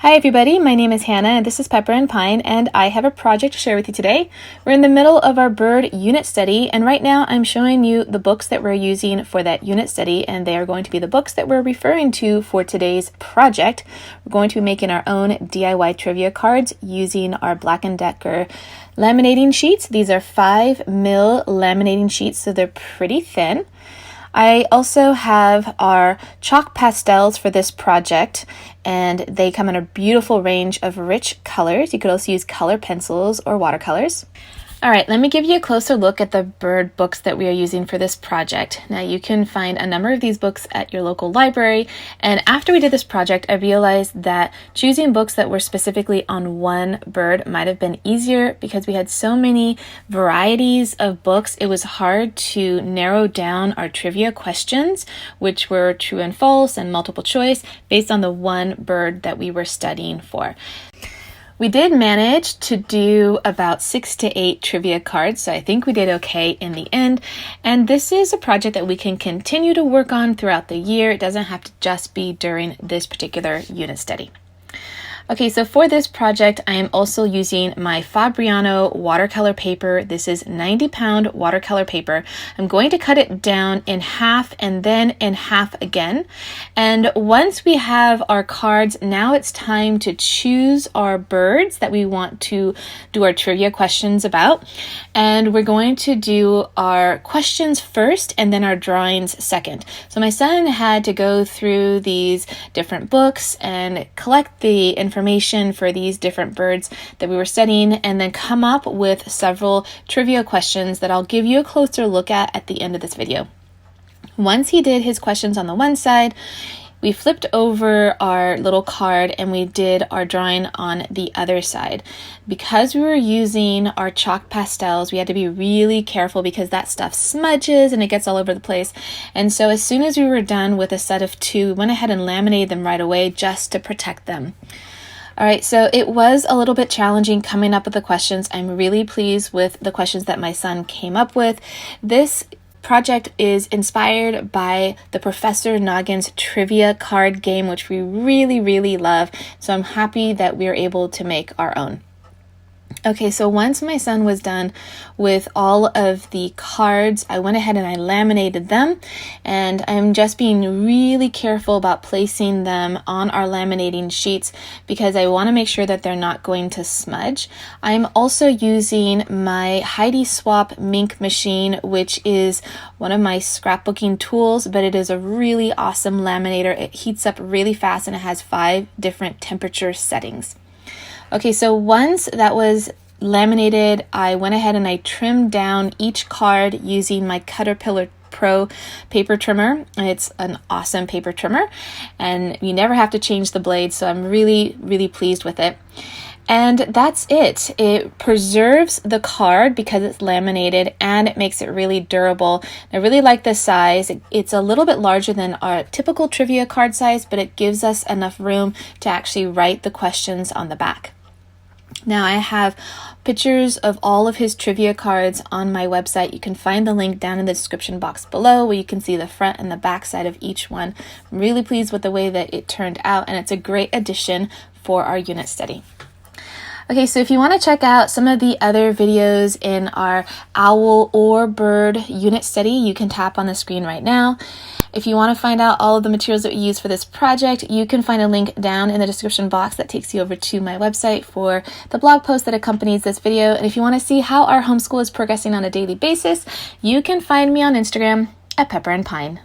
Hi everybody, my name is Hannah and this is Pepper and Pine, and I have a project to share with you today. We're in the middle of our bird unit study, and right now I'm showing you the books that we're using for that unit study, and they are going to be the books that we're referring to for today's project. We're going to be making our own DIY trivia cards using our Black & Decker laminating sheets. These are 5mm laminating sheets, so they're pretty thin. I also have our chalk pastels for this project, and they come in a beautiful range of rich colors. You could also use color pencils or watercolors. All right, let me give you a closer look at the bird books that we are using for this project. Now, you can find a number of these books at your local library, and after we did this project, I realized that choosing books that were specifically on one bird might have been easier because we had so many varieties of books. It was hard to narrow down our trivia questions, which were true and false and multiple choice, based on the one bird that we were studying for. We did manage to do about 6 to 8 trivia cards, so I think we did okay in the end. And this is a project that we can continue to work on throughout the year. It doesn't have to just be during this particular unit study. Okay, so for this project, I am also using my Fabriano watercolor paper. This is 90-pound watercolor paper. I'm going to cut it down in half and then in half again. And once we have our cards, now it's time to choose our birds that we want to do our trivia questions about. And we're going to do our questions first and then our drawings second. So my son had to go through these different books and collect the information for these different birds that we were studying, and then come up with several trivia questions that I'll give you a closer look at the end of this video. Once he did his questions on the one side, we flipped over our little card and we did our drawing on the other side. Because we were using our chalk pastels, we had to be really careful because that stuff smudges and it gets all over the place. And so as soon as we were done with a set of 2, we went ahead and laminated them right away just to protect them. All right, so it was a little bit challenging coming up with the questions. I'm really pleased with the questions that my son came up with. This project is inspired by the Professor Noggin's trivia card game, which we really love. So I'm happy that we are able to make our own. Okay, so once my son was done with all of the cards, I went ahead and I laminated them, and I'm just being really careful about placing them on our laminating sheets because I want to make sure that they're not going to smudge. I'm also using my Heidi Swap Mink machine, which is one of my scrapbooking tools, but it is a really awesome laminator. It heats up really fast and it has 5 different temperature settings. Okay, so once that was laminated, I went ahead and I trimmed down each card using my Caterpillar Pro paper trimmer. It's an awesome paper trimmer, and you never have to change the blade, so I'm really pleased with it. And that's it. It preserves the card because it's laminated, and it makes it really durable. I really like the size. It's a little bit larger than our typical trivia card size, but it gives us enough room to actually write the questions on the back. Now, I have pictures of all of his trivia cards on my website. You can find the link down in the description box below where you can see the front and the back side of each one. I'm really pleased with the way that it turned out, and it's a great addition for our unit study. Okay, so if you want to check out some of the other videos in our owl or bird unit study, you can tap on the screen right now. If you want to find out all of the materials that we use for this project, you can find a link down in the description box that takes you over to my website for the blog post that accompanies this video. And if you want to see how our homeschool is progressing on a daily basis, you can find me on Instagram at Pepper and Pine.